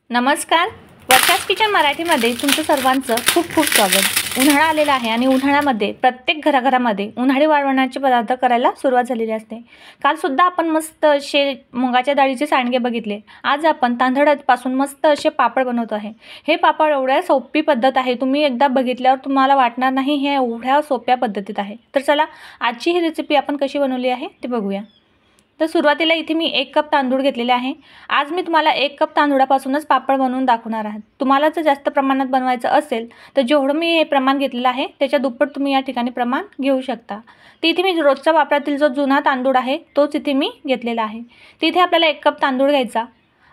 नमस्कार. वर्षास किचन मराठीमध्ये तुमचं सर्वांचं खूप खूप स्वागत. उन्हाळा आलेला आहे आणि उन्हाळ्यामध्ये प्रत्येक घराघरामध्ये उन्हाळी वाळवणाचे पदार्थ करायला सुरुवात झालेली असते. कालसुद्धा आपण मस्त असे मुगाच्या डाळीचे सांडगे बघितले. आज आपण तांदळापासून मस्त असे पापड बनवतो आहे. हे पापड एवढ्या सोपी पद्धत आहे, तुम्ही एकदा बघितल्यावर तुम्हाला वाटणार नाही हे एवढ्या सोप्या पद्धतीत आहे. तर चला आजची ही रेसिपी आपण कशी बनवली आहे ते बघूया. तर सुरुवातीला इथे मी 1 कप तांदूळ घेतलेले आहे. आज मी तुम्हाला 1 कप तांदूळापासूनच पापड बनवून दाखवणार आहे. तुम्हाला जर जास्त प्रमाणात बनवायचं असेल तर जेवढं मी हे प्रमाण घेतलेलं आहे त्याच्या दुप्पट तुम्ही या ठिकाणी प्रमाण घेऊ शकता. तर इथे मी रोजच्या वापरातील जो जुना तांदूळ आहे तोच इथे मी घेतलेला आहे. तिथे आपल्याला 1 कप तांदूळ घ्यायचा.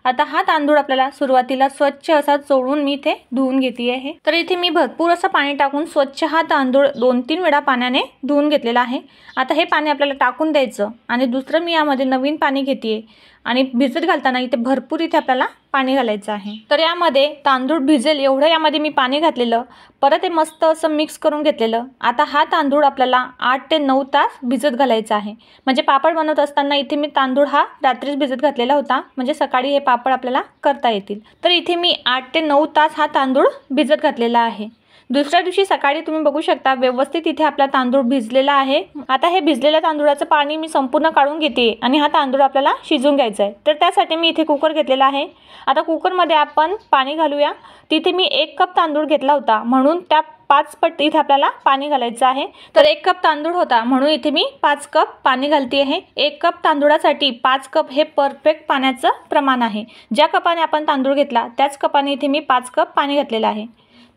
आता हा तांदूळ आपल्याला सुरुवातीला स्वच्छ असा चोळून मी इथे धुवून घेते आहे. तर इथे मी भरपूर असं पाणी टाकून स्वच्छ हा तांदूळ 2-3 वेळा पाण्याने धुवून घेतलेला आहे. आता हे पाणी आपल्याला टाकून द्यायचं आणि दुसरं मी यामध्ये नवीन पाणी घेते आणि भिजत घालताना इथे भरपूर इथे आपल्याला पाणी घालायचं आहे. तर यामध्ये तांदूळ भिजेल एवढं यामध्ये मी पाणी घातलेलं. परत हे मस्त असं मिक्स करून घेतलेलं. आता हा तांदूळ आपल्याला 8 ते 9 तास भिजत घालायचा आहे. म्हणजे पापड बनवत असताना इथे मी तांदूळ हा रात्रीच भिजत घातलेला होता, म्हणजे सकाळी हे पापड आपल्याला करता येतील. तर इथे मी 8 ते 9 तास हा तांदूळ भिजत घातलेला आहे. दुसऱ्या दिवशी सकाळी तुम्ही बघू शकता व्यवस्थित इथे आपला तांदूळ भिजलेला आहे. आता हे भिजलेल्या तांदूळाचं पाणी मी संपूर्ण काढून घेते आणि हा तांदूळ आपल्याला शिजवून घ्यायचा आहे. तर त्यासाठी मी इथे कुकर घेतलेला आहे. आता कुकरमध्ये आपण पाणी घालूया. तिथे मी 1 कप तांदूळ घेतला होता म्हणून त्या 5 पट इथे आपल्याला पाणी घालायचं आहे. तर 1 कप तांदूळ होता म्हणून इथे मी 5 कप पाणी घालते आहे. 1 कप तांदूळासाठी 5 कप हे परफेक्ट पाण्याचं प्रमाण आहे. ज्या कपाने आपण तांदूळ घेतला त्याच कपाने इथे मी 5 कप पाणी घातलेलं आहे.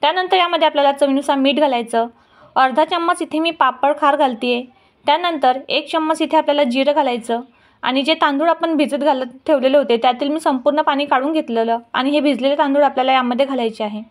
त्यानंतर यामध्ये आपल्याला चवीनुसार मीठ घालायचं. अर्धा चम्मच इथे मी पापड खार घालते आहे. त्यानंतर 1 चम्मच इथे आपल्याला जिरं घालायचं आणि जे तांदूळ आपण भिजत घालत ठेवलेले होते त्यातील मी संपूर्ण पाणी काढून घेतलेलं आणि हे भिजलेले तांदूळ आपल्याला यामध्ये घालायचे आहे.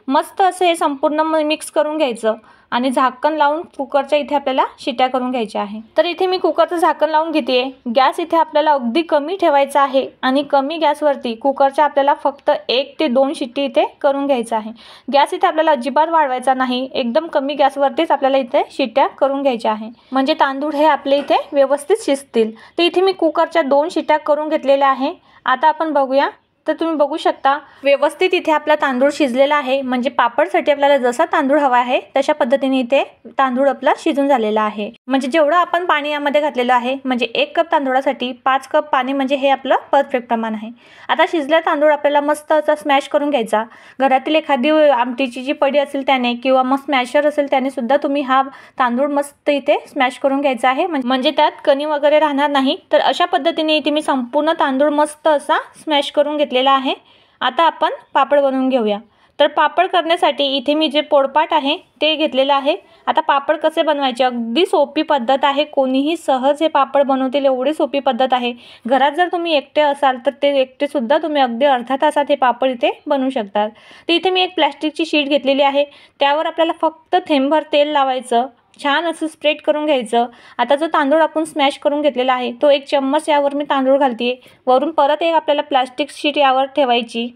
मस्त असं हे संपूर्ण मिक्स करून घ्यायचं आणि झाकण लावून कुकरच्या इथे आपल्याला शिट्या करून घ्यायच्या आहे. तर इथे मी कुकरचं झाकण लावून घेते. गॅस इथे आपल्याला अगदी कमी ठेवायचा आहे आणि कमी गॅसवरती कुकरच्या आपल्याला फक्त 1 ते 2 शिट्टी इथे करून घ्यायचं आहे. गॅस इथे आपल्याला अजिबात वाढवायचा नाही, एकदम कमी गॅसवरतीच आपल्याला इथे शिट्या करून घ्यायच्या आहे, म्हणजे तांदूळ हे आपले इथे व्यवस्थित शिजतील. तर इथे मी कुकरच्या 2 शिट्या करून घेतलेल्या आहे. आता आपण बघूया. तर तुम्ही बघू शकता व्यवस्थित इथे आपला तांदूळ शिजलेला आहे, म्हणजे पापडसाठी आपल्याला जसा तांदूळ हवा आहे तशा पद्धतीने इथे तांदूळ आपला शिजून झालेला आहे. म्हणजे जेवढं आपण पाणी यामध्ये घातलेलं आहे, म्हणजे 1 कप तांदूळासाठी 5 कप पाणी, म्हणजे हे आपलं परफेक्ट प्रमाण आहे. आता शिजलेला तांदूळ आपल्याला मस्त असा स्मॅश करून घ्यायचा. घरातील एखादी आमटीची जी पडी असेल त्याने किंवा मग स्मॅशर असेल त्याने सुद्धा तुम्ही हा तांदूळ मस्त इथे स्मॅश करून घ्यायचा आहे, म्हणजे त्यात कणी वगैरे राहणार नाही. तर अशा पद्धतीने इथे मी संपूर्ण तांदूळ मस्त असा स्मॅश करून घेतलेला आहे. आता आपण पापड बनवून घेऊया. तर पापड करण्यासाठी इथे मी जे पोळपाट आहे ते घेतलेलं आहे. आता पापड कसे बनवायचे, अगदी सोपी पद्धत आहे. कोणीही सहज हे पापड बनवतील एवढी सोपी पद्धत आहे. घरात जर तुम्ही एकटे असाल तर ते एकटेसुद्धा तुम्ही अगदी अर्ध्या तासात हे पापड इथे बनवू शकतात. तर इथे मी एक प्लॅस्टिकची शीट घेतलेली आहे. त्यावर आपल्याला फक्त थेंबभर तेल लावायचं, छान असं स्प्रेड करून घ्यायचं. आता जो तांदूळ आपण स्मॅश करून घेतलेला आहे तो 1 चम्मच यावर मी तांदूळ घालते. वरून परत एक आपल्याला प्लास्टिक शीट यावर ठेवायची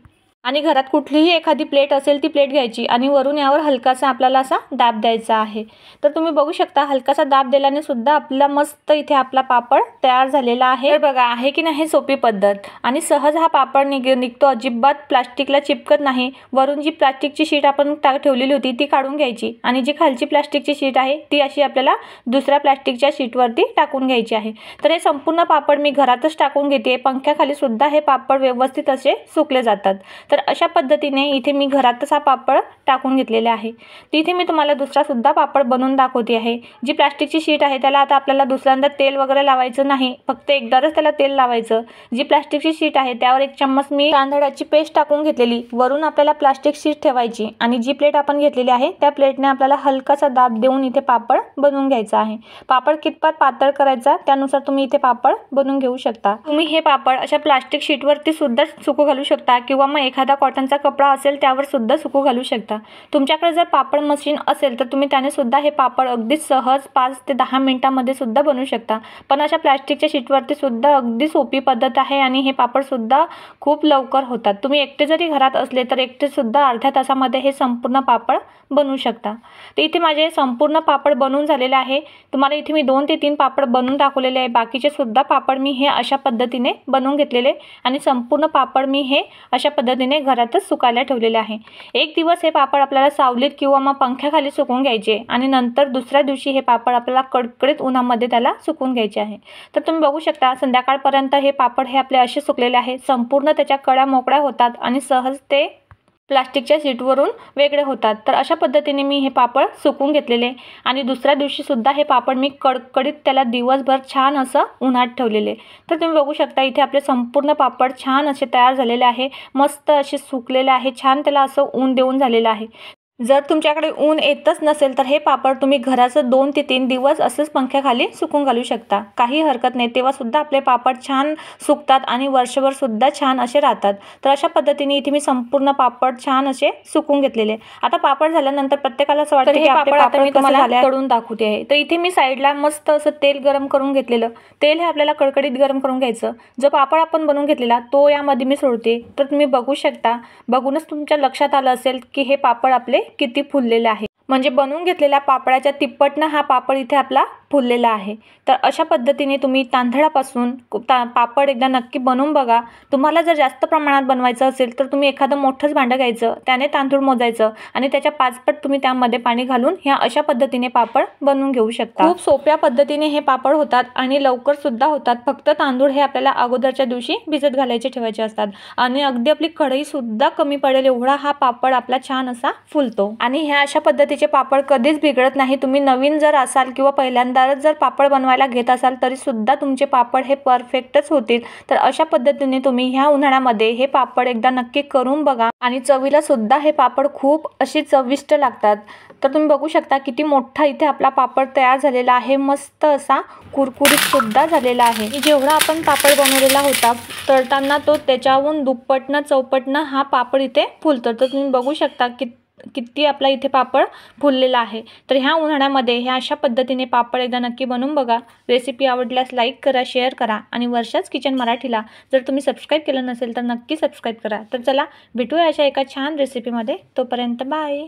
आणि घरात कुठलीही एखादी प्लेट असेल ती प्लेट घ्यायची आणि वरून यावर हलकासा आपल्याला असा दाब द्यायचा आहे. तर तुम्ही बघू शकता हलकासा दाब दिल्याने सुद्धा आपला मस्त इथे आपला पापड तयार झालेला आहे. तर बघा आहे की नाही सोपी पद्धत आणि सहज हा पापड निघतो, अजिबात प्लास्टिकला चिपकत नाही. वरून जी प्लास्टिकची शीट आपण ठेवलेली होती ती काढून घ्यायची आणि जी खालची प्लास्टिकची शीट आहे ती अशी आपल्याला दुसऱ्या प्लास्टिकच्या शीटवरती टाकून घ्यायची आहे. तर हे संपूर्ण पापड मी घरातच टाकून घेते. पंख्याखाली सुद्धा हे पापड व्यवस्थित असे सुकले जातात. तर अशा पद्धतीने इथे मी घरातच हा पापड टाकून घेतलेले आहे. तिथे मी तुम्हाला दुसरा सुद्धा पापड बनवून दाखवते आहे. जी प्लास्टिकची शीट आहे त्याला आता आपल्याला दुसऱ्यांदा तेल वगैरे लावायचं नाही, फक्त एकदाच त्याला तेल लावायचं. जी प्लास्टिकची शीट आहे त्यावर 1 चम्मच मी तांदळाची पेस्ट टाकून घेतलेली. वरून आपल्याला प्लास्टिक शीट ठेवायची आणि जी प्लेट आपण घेतलेली आहे त्या प्लेटने आपल्याला हलकासा दाब देऊन इथे पापड बनवून घ्यायचा आहे. पापड कितपत पातळ करायचा त्यानुसार तुम्ही इथे पापड बनवून घेऊ शकता. तुम्ही हे पापड अशा प्लास्टिक शीटवरती सुद्धा सुकू घालू शकता किंवा मग एखादा कॉटनचा कपडा असेल त्यावर सुद्धा सुकू घालू शकता. तुमच्याकडे जर पापड मशीन असेल तर तुम्ही त्याने सुद्धा हे पापड अगदी सहज 5 ते 10 मिनिटांमध्ये सुद्धा बनवू शकता. पण अशा प्लास्टिकच्या शीटवरती सुद्धा अगदी सोपी पद्धत आहे आणि हे पापड सुद्धा खूप लवकर होतात. तुम्ही एकटे जरी घरात असले तर एकटे सुद्धा अर्ध्या तासामध्ये हे संपूर्ण पापड बनवू शकता. तर इथे माझे संपूर्ण पापड बनवून झालेले आहे. तुम्हाला इथे मी 2 ते 3 पापड बनवून दाखवलेले आहे. बाकीचे सुद्धा पापड मी हे अशा पद्धतीने बनवून घेतलेले आणि संपूर्ण पापड मी हे अशा पद्धतीने पद्धतीने घरातच सुकायला ठेवलेले आहे. एक दिवस हे पापड आपल्याला सावलीत किंवा मग पंख्याखाली सुकवून घ्यायचे आणि नंतर दुसऱ्या दिवशी हे पापड आपल्याला कडकडीत उन्हामध्ये त्याला सुकवून घ्यायचे आहे. तर तुम्ही बघू शकता संध्याकाळपर्यंत हे पापड हे आपले असे सुकलेले आहे. संपूर्ण त्याच्या कळ्या मोकळ्या होतात आणि सहज ते प्लास्टिकच्या शीटवरून वेगळे होतात. तर अशा पद्धतीने मी हे पापड सुकवून घेतलेले आणि दुसऱ्या दिवशी सुद्धा हे पापड मी कडकडीत त्याला दिवसभर छान असं उन्हात ठेवलेले. तर तुम्ही बघू शकता इथे आपले संपूर्ण पापड छान असे तयार झालेले आहे. मस्त असे सुकलेले आहे. छान त्याला असं ऊन देऊन झालेलं आहे. जर तुमच्याकडे ऊन येतच नसेल तर हे पापड तुम्ही घराचं 2 ते 3 दिवस असंच पंख्याखाली सुकून घालू शकता. काही हरकत नाही. तेव्हा सुद्धा आपले पापड छान सुकतात आणि वर्षभर सुद्धा छान असे राहतात. तर अशा पद्धतीने इथे मी संपूर्ण पापड छान असे सुकून घेतलेले. आता पापड झाल्यानंतर प्रत्येकाला असं वाटतं की आपले पापड मी तुम्हाला तळून दाखवते आहे. तर इथे मी साईडला मस्त असं तेल गरम करून घेतलेलं. तेल हे आपल्याला कडकडीत गरम करून घ्यायचं. जो पापड आपण बनवून घेतलेला तो यामध्ये मी सोडते. तर तुम्ही बघू शकता. बघूनच तुमच्या लक्षात आलं असेल की हे पापड आपले किती फुललेले आहे. म्हणजे बनवून घेतलेल्या पापडाच्या तिप्पटनं हा पापड इथे आपला फुललेला आहे. तर अशा पद्धतीने तुम्ही तांदळापासून पापड एकदा नक्की बनवून बघा. तुम्हाला जर जास्त प्रमाणात बनवायचं असेल तर तुम्ही एखादं मोठंच भांडं घ्यायचं, त्याने तांदूळ मोजायचं आणि त्याच्या 5 पट तुम्ही त्यामध्ये पाणी घालून ह्या अशा पद्धतीने पापड बनवून घेऊ शकता. खूप सोप्या पद्धतीने हे पापड होतात आणि लवकर सुद्धा होतात. फक्त तांदूळ हे आपल्याला अगोदरच्या दिवशी भिजत घालायचे ठेवायचे असतात आणि अगदी आपली कढई सुद्धा कमी पडेल एवढा हा पापड आपला छान असा फुलतो. आणि ह्या अशा पद्धतीचे पापड कधीच बिघडत नाही. तुम्ही नवीन जर असाल किंवा पहिल्यांदा जर पापड बनवायला घेत असाल तरी सुद्धा तुमचे पापड हे परफेक्टच होतील. तर अशा पद्धतीने तुम्ही ह्या उन्हाळ्यामध्ये हे पापड एकदा नक्की करून बघा आणि चवीला सुद्धा हे पापड खूप अशी चविष्ट लागतात. तर तुम्ही बघू शकता किती मोठा इथे आपला पापड तयार झालेला आहे. मस्त असा कुरकुरीत सुद्धा झालेला आहे. जेवढा आपण पापड बनवलेला होता तळताना तो त्याच्याहून दुप्पटनं चौपटनं हा पापड इथे फुलतो. तर तुम्ही बघू शकता किती आपला इथे पापड फुललेला आहे. तर ह्या उन्हाळ्यामध्ये ह्या अशा पद्धतीने पापड एकदा नक्की बनवून बघा. रेसिपी आवडल्यास लाईक करा, शेअर करा आणि वर्षाच किचन मराठीला जर तुम्ही सबस्क्राईब केलं नसेल तर नक्की सबस्क्राईब करा. तर चला भेटूया अशा एका छान रेसिपीमध्ये. तोपर्यंत बाय.